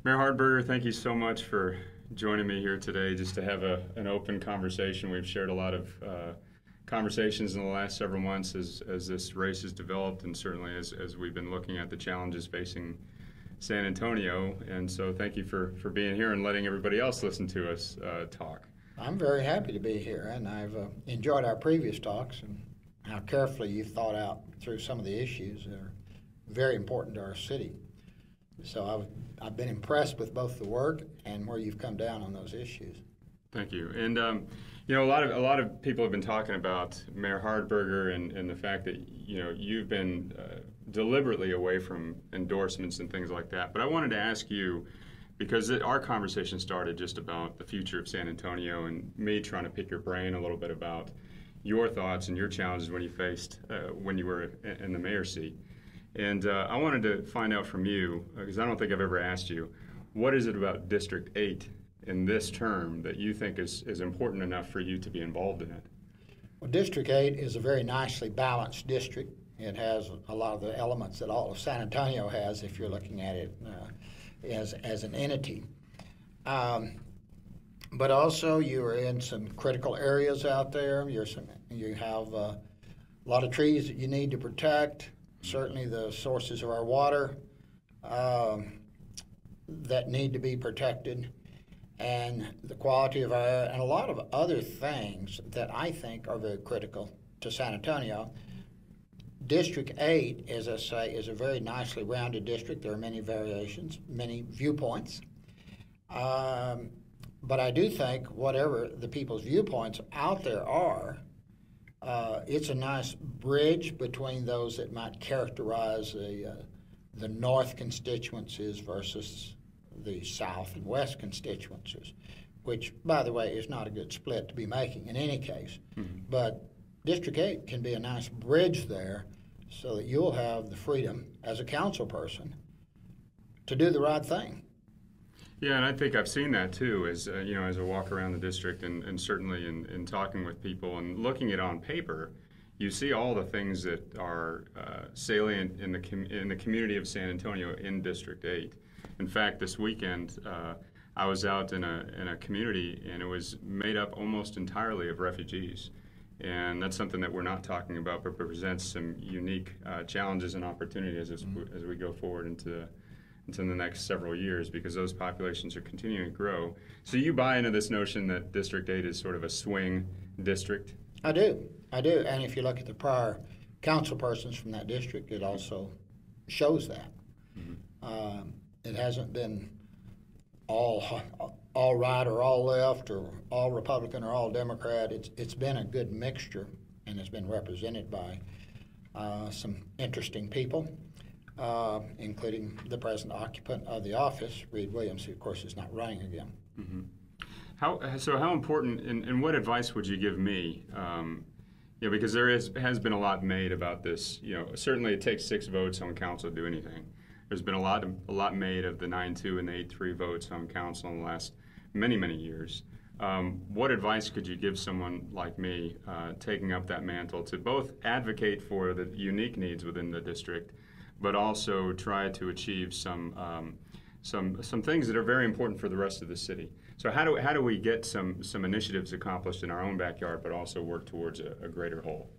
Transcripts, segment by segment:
Mayor Hardberger, thank you so much for joining me here today just to have an open conversation. We've shared a lot of conversations in the last several months as this race has developed, and certainly as we've been looking at the challenges facing San Antonio. And so thank you for being here and letting everybody else listen to us talk. I'm very happy to be here, and I've enjoyed our previous talks and how carefully you've thought out through some of the issues that are very important to our city. So I've been impressed with both the work and where you've come down on those issues. Thank you. And you know, a lot of people have been talking about Mayor Hardberger and the fact that you've been deliberately away from endorsements and things like that. But I wanted to ask you, because our conversation started just about the future of San Antonio and me trying to pick your brain a little bit about your thoughts and your challenges when you were in the mayor's seat. And I wanted to find out from you, because I don't think I've ever asked you, what is it about District 8 in this term that you think is important enough for you to be involved in it? Well, District 8 is a very nicely balanced district. It has a lot of the elements that all of San Antonio has if you're looking at it as an entity. But also you are in some critical areas out there. You have a lot of trees that you need to protect. Certainly the sources of our water that need to be protected, and the quality of our air, and a lot of other things that I think are very critical to San Antonio. District 8, as I say, is a very nicely rounded district. There are many variations, many viewpoints. But I do think whatever the people's viewpoints out there are, it's a nice bridge between those that might characterize the north constituencies versus the south and west constituencies, which, by the way, is not a good split to be making in any case. Mm-hmm. But District 8 can be a nice bridge there so that you'll have the freedom as a council person to do the right thing. Yeah, and I think I've seen that too, as as I walk around the district, and certainly in talking with people and looking at it on paper, you see all the things that are salient in the community of San Antonio in District 8. In fact, this weekend I was out in a community, and it was made up almost entirely of refugees, and that's something that we're not talking about, but presents some unique challenges and opportunities as we go forward into the next several years, because those populations are continuing to grow. So you buy into this notion that District 8 is sort of a swing district? I do. And if you look at the prior council persons from that district, it also shows that. Mm-hmm. It hasn't been all right or all left or all Republican or all Democrat. It's been a good mixture, and it's been represented by some interesting people. Including the present occupant of the office, Reed Williams, who of course is not running again. Mm-hmm. How important, and what advice would you give me? Because there has been a lot made about this. Certainly it takes 6 votes on council to do anything. There's been a lot made of the 9-2 and the 8-3 votes on council in the last many years. What advice could you give someone like me taking up that mantle to both advocate for the unique needs within the district, but also try to achieve some things that are very important for the rest of the city? So how do we get some initiatives accomplished in our own backyard, but also work towards a greater whole?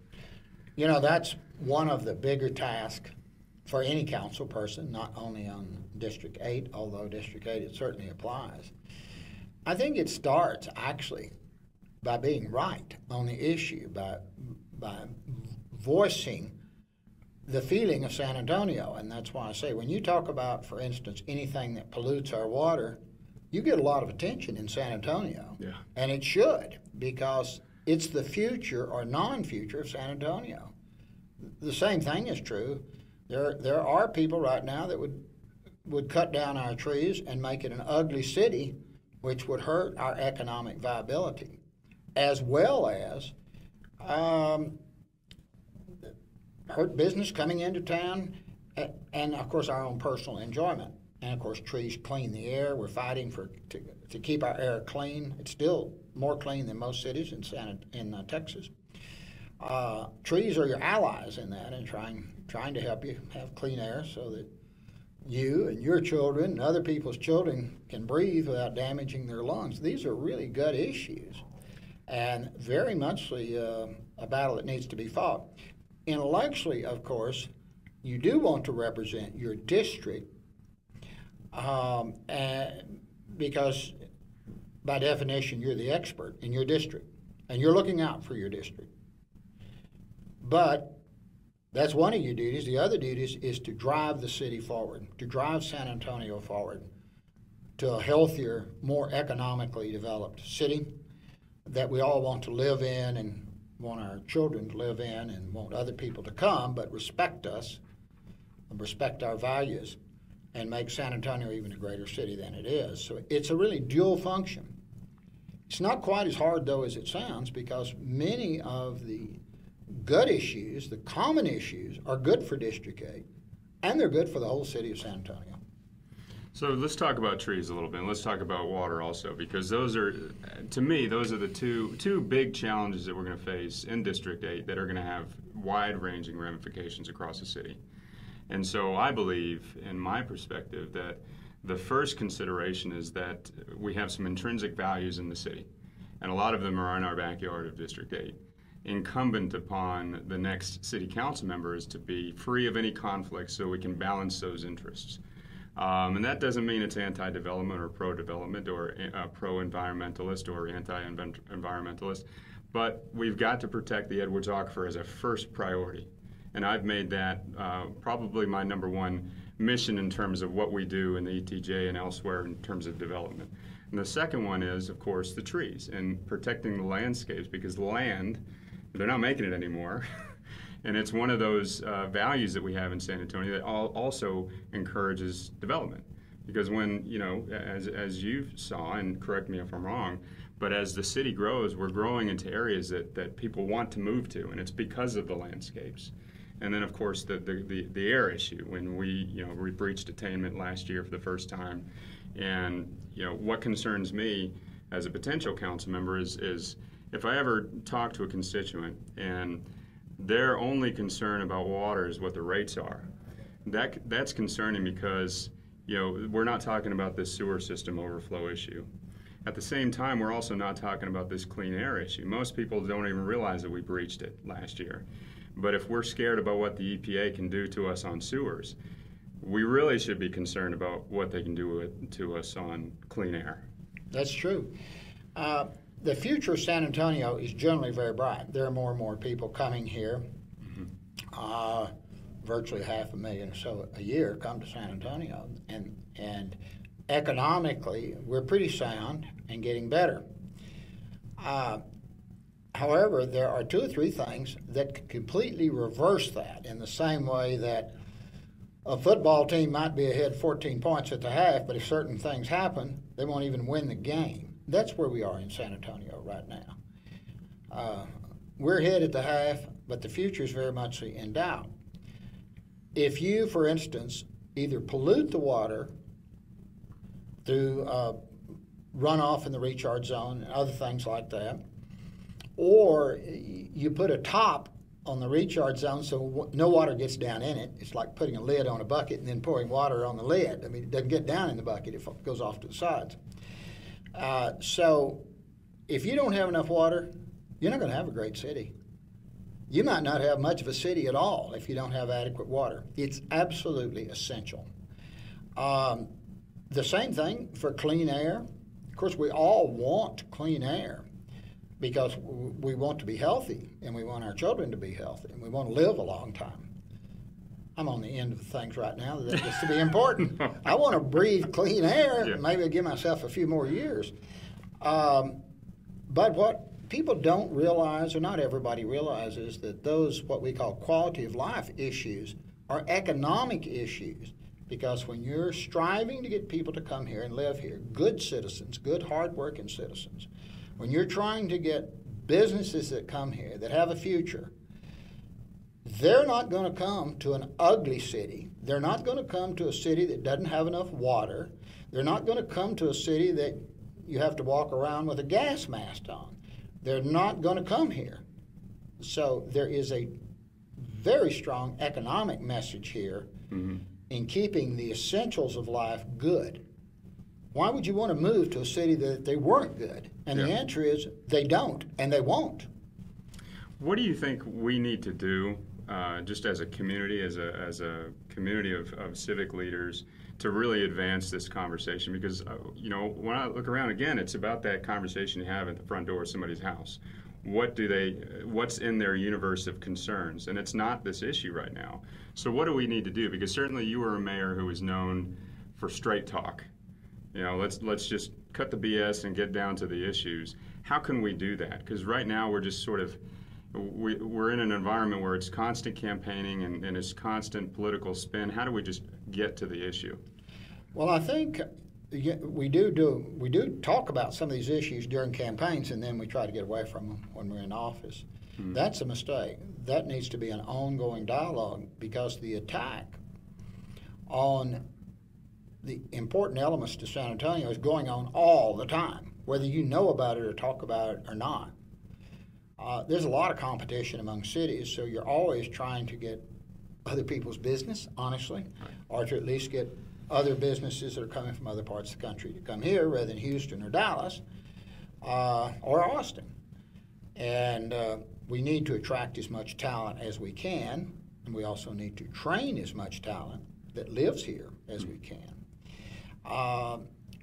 That's one of the bigger tasks for any council person, not only on District 8, although District 8 it certainly applies. I think it starts actually by being right on the issue, by voicing the feeling of San Antonio. And that's why I say, when you talk about, for instance, anything that pollutes our water, you get a lot of attention in San Antonio. Yeah. And it should, because it's the future or non-future of San Antonio. The same thing is true. There are people right now that would cut down our trees and make it an ugly city, which would hurt our economic viability, as well as hurt business coming into town, and of course our own personal enjoyment. And of course trees clean the air. We're fighting to keep our air clean. It's still more clean than most cities in Texas. Trees are your allies in that, and trying to help you have clean air so that you and your children and other people's children can breathe without damaging their lungs. These are really gut issues, and very much a battle that needs to be fought. Intellectually, of course, you do want to represent your district, and because by definition you're the expert in your district, and you're looking out for your district. But that's one of your duties. The other duties is to drive the city forward, to drive San Antonio forward to a healthier, more economically developed city that we all want to live in and want our children to live in and want other people to come, but respect us and respect our values and make San Antonio even a greater city than it is. So it's a really dual function. It's not quite as hard, though, as it sounds, because many of the gut issues, the common issues, are good for District 8, and they're good for the whole city of San Antonio. So let's talk about trees a little bit, and let's talk about water also, because those are, to me, those are the two big challenges that we're going to face in District 8 that are going to have wide-ranging ramifications across the city. And so I believe, in my perspective, that the first consideration is that we have some intrinsic values in the city, and a lot of them are in our backyard of District 8. Incumbent upon the next city council members to be free of any conflict so we can balance those interests. And that doesn't mean it's anti-development or pro-development or pro-environmentalist or anti-environmentalist, but we've got to protect the Edwards Aquifer as a first priority. And I've made that probably my number one mission in terms of what we do in the ETJ and elsewhere in terms of development. And the second one is, of course, the trees and protecting the landscapes, because the land, they're not making it anymore. And it's one of those values that we have in San Antonio that also encourages development. Because when, you know, as you saw, and correct me if I'm wrong, but as the city grows, we're growing into areas that people want to move to, and it's because of the landscapes. And then, of course, the air issue, when we breached attainment last year for the first time. And, you know, what concerns me as a potential council member is if I ever talk to a constituent and their only concern about water is what the rates are, that's concerning, because, you know, we're not talking about this sewer system overflow issue. At the same time, we're also not talking about this clean air issue. Most people don't even realize that we breached it last year. But if we're scared about what the EPA can do to us on sewers, we really should be concerned about what they can do to us on clean air. That's true. The future of San Antonio is generally very bright. There are more and more people coming here. Mm-hmm. Virtually 500,000 or so a year come to San Antonio, and economically we're pretty sound and getting better. However, there are 2 or 3 things that could completely reverse that, in the same way that a football team might be ahead 14 points at the half, but if certain things happen, they won't even win the game. That's where we are in San Antonio right now. We're ahead at the half, but the future is very much in doubt. If you, for instance, either pollute the water through runoff in the recharge zone and other things like that, or you put a top on the recharge zone so no water gets down in it. It's like putting a lid on a bucket and then pouring water on the lid. I mean, it doesn't get down in the bucket, it goes off to the sides. So if you don't have enough water, you're not going to have a great city. You might not have much of a city at all if you don't have adequate water. It's absolutely essential. The same thing for clean air. Of course, we all want clean air because we want to be healthy, and we want our children to be healthy, and we want to live a long time. I'm on the end of things right now that gets to be important. I want to breathe clean air. Yeah. Maybe I'll give myself a few more years. But what people don't realize, or not everybody realizes, that those what we call quality of life issues are economic issues. Because when you're striving to get people to come here and live here, good citizens, good hard-working citizens, when you're trying to get businesses that come here that have a future, they're not going to come to an ugly city. They're not going to come to a city that doesn't have enough water. They're not going to come to a city that you have to walk around with a gas mask on. They're not going to come here. So there is a very strong economic message here. Mm-hmm. in keeping the essentials of life good. Why would you want to move to a city that they weren't good? And the answer is they don't, and they won't. What do you think we need to do, just as a community, as a community of civic leaders, to really advance this conversation? Because when I look around again, it's about that conversation you have at the front door of somebody's house. What's in their universe of concerns? And it's not this issue right now. So what do we need to do? Because certainly you were a mayor who was known for straight talk. Let's just cut the BS and get down to the issues. How can we do that? Because right now we're just sort of, we're in an environment where it's constant campaigning and it's constant political spin. How do we just get to the issue? Well, I think we do talk about some of these issues during campaigns, and then we try to get away from them when we're in office. Mm-hmm. That's a mistake. That needs to be an ongoing dialogue, because the attack on the important elements to San Antonio is going on all the time, whether you know about it or talk about it or not. There's a lot of competition among cities, so you're always trying to get other people's business, honestly, or to at least get other businesses that are coming from other parts of the country to come here rather than Houston or Dallas or Austin. And we need to attract as much talent as we can, and we also need to train as much talent that lives here as we can.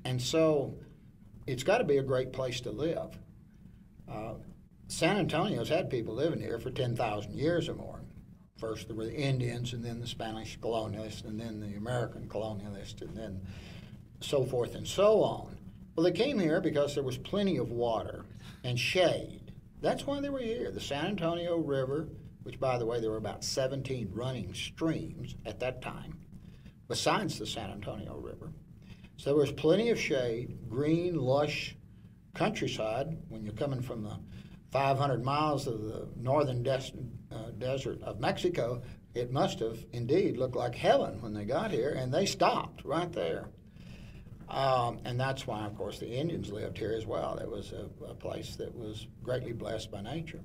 And so it's got to be a great place to live. San Antonio's had people living here for 10,000 years or more. First there were the Indians, and then the Spanish colonialists, and then the American colonialists, and then so forth and so on. Well, they came here because there was plenty of water and shade. That's why they were here. The San Antonio River, which, by the way, there were about 17 running streams at that time, besides the San Antonio River. So there was plenty of shade, green, lush countryside. When you're coming from the 500 miles of the northern desert of Mexico, it must have indeed looked like heaven when they got here, and they stopped right there. And that's why, of course, the Indians lived here as well. It was a place that was greatly blessed by nature.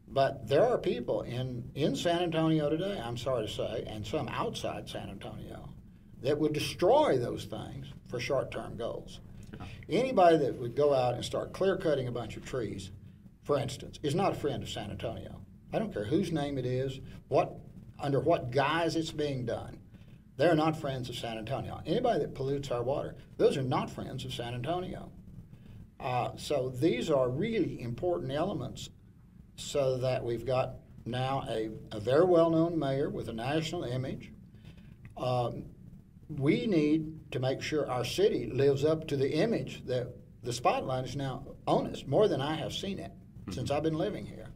But there are people in San Antonio today, I'm sorry to say, and some outside San Antonio, that would destroy those things for short-term goals. Anybody that would go out and start clear-cutting a bunch of trees, for instance, is not a friend of San Antonio. I don't care whose name it is, under what guise it's being done. They're not friends of San Antonio. Anybody that pollutes our water, those are not friends of San Antonio. So these are really important elements, so that we've got now a very well-known mayor with a national image. We need to make sure our city lives up to the image that the spotlight is now on us, more than I have seen it since I've been living here.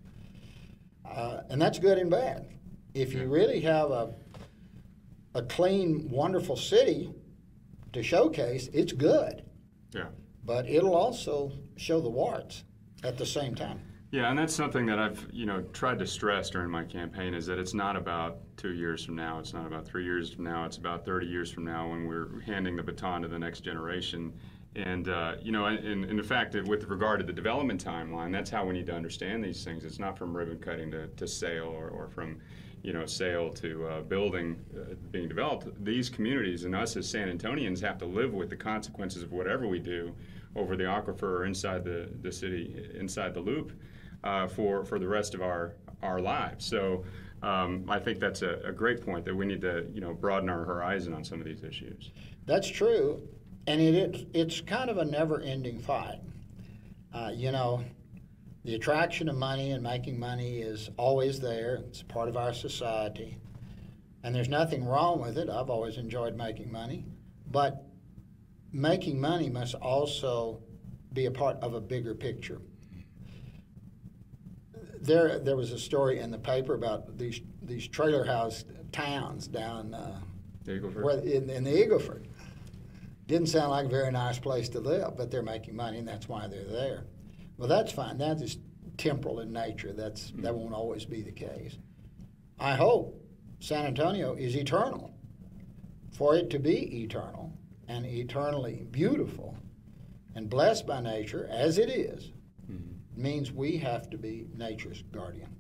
And that's good and bad. If you really have a clean, wonderful city to showcase, it's good. Yeah. But it'll also show the warts at the same time. Yeah, and that's something that I've tried to stress during my campaign, is that it's not about 2 years from now, it's not about 3 years from now, it's about 30 years from now when we're handing the baton to the next generation. And in fact, with regard to the development timeline, that's how we need to understand these things. It's not from ribbon cutting to sale, or from sale to building being developed. These communities and us as San Antonians have to live with the consequences of whatever we do over the aquifer or inside the city, inside the loop, for the rest of our lives. So I think that's a great point, that we need to broaden our horizon on some of these issues. That's true, and it's kind of a never-ending fight. The attraction of money and making money is always there. It's part of our society, and there's nothing wrong with it. I've always enjoyed making money, but making money must also be a part of a bigger picture. There was a story in the paper about these trailer house towns down in the Eagle Ford. Didn't sound like a very nice place to live, but they're making money, and that's why they're there. Well, that's fine. That is temporal in nature. That won't always be the case. I hope San Antonio is eternal. For it to be eternal and eternally beautiful and blessed by nature, as it is, means we have to be nature's guardian.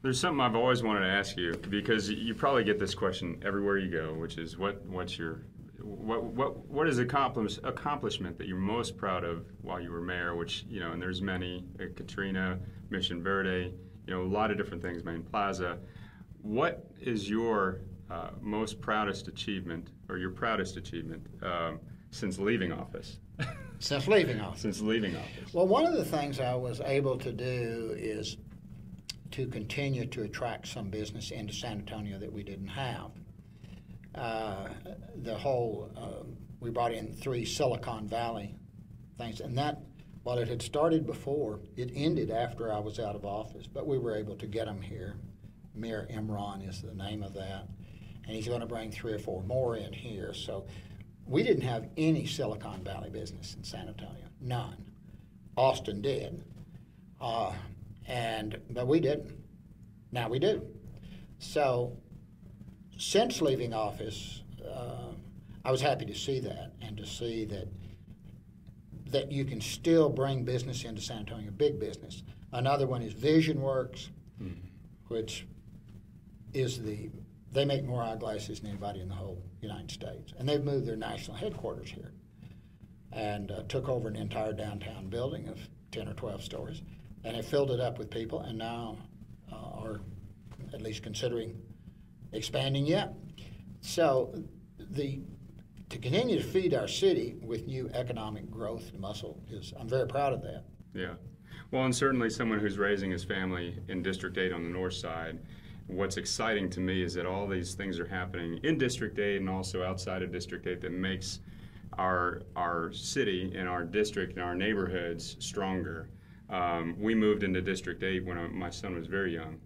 There's something I've always wanted to ask you, because you probably get this question everywhere you go, which is what is accomplishment that you're most proud of while you were mayor? Which, you know, and there's many, Katrina, Mission Verde, you know, a lot of different things, Main Plaza. What is your most proudest achievement, or your proudest achievement since leaving office? Since leaving office. Since leaving office. Well, one of the things I was able to do is to continue to attract some business into San Antonio that we didn't have. We brought in 3 Silicon Valley things, and that, while it had started before, it ended after I was out of office, but we were able to get them here. Mayor Imran is the name of that, and he's going to bring 3 or 4 more in here. So we didn't have any Silicon Valley business in San Antonio, none. Austin did, but we didn't. Now we do. So since leaving office, I was happy to see that, and to see that you can still bring business into San Antonio, big business. Another one is VisionWorks, which is they make more eyeglasses than anybody in the whole United States. And they've moved their national headquarters here and took over an entire downtown building of 10 or 12 stories. And have filled it up with people, and now are at least considering expanding yet. So to continue to feed our city with new economic growth and muscle I'm very proud of that. Yeah. Well, and certainly someone who's raising his family in District 8 on the north side, what's exciting to me is that all these things are happening in District 8 and also outside of District 8 that makes our city and our district and our neighborhoods stronger. We moved into District 8 when my son was very young,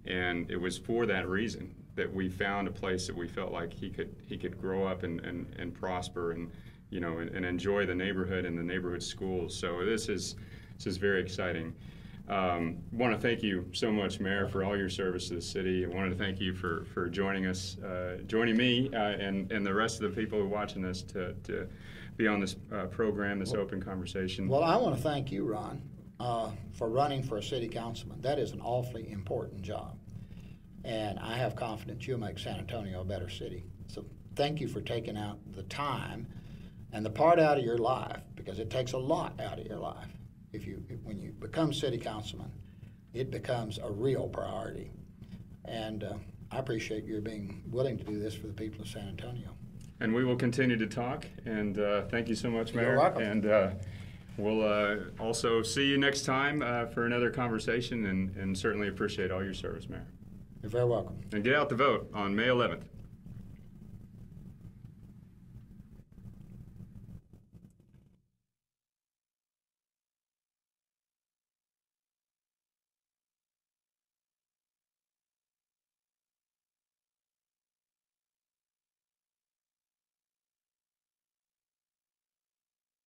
and it was for that reason that we found a place that we felt like he could grow up and prosper, and you know, and enjoy the neighborhood and the neighborhood schools. So this is very exciting. Want to thank you so much, Mayor, for all your service to the city. I wanted to thank you for joining us, joining me and the rest of the people who are watching this to be on this program, this open conversation. Well, I want to thank you, Ron, for running for a city councilman. That is an awfully important job, and I have confidence you'll make San Antonio a better city. So thank you for taking out the time and the part out of your life, because it takes a lot out of your life. When you become city councilman, it becomes a real priority. And I appreciate your being willing to do this for the people of San Antonio. And we will continue to talk, and thank you so much, Mayor. You're welcome. And we'll also see you next time for another conversation, and certainly appreciate all your service, Mayor. You're very welcome. And get out to vote on May 11th.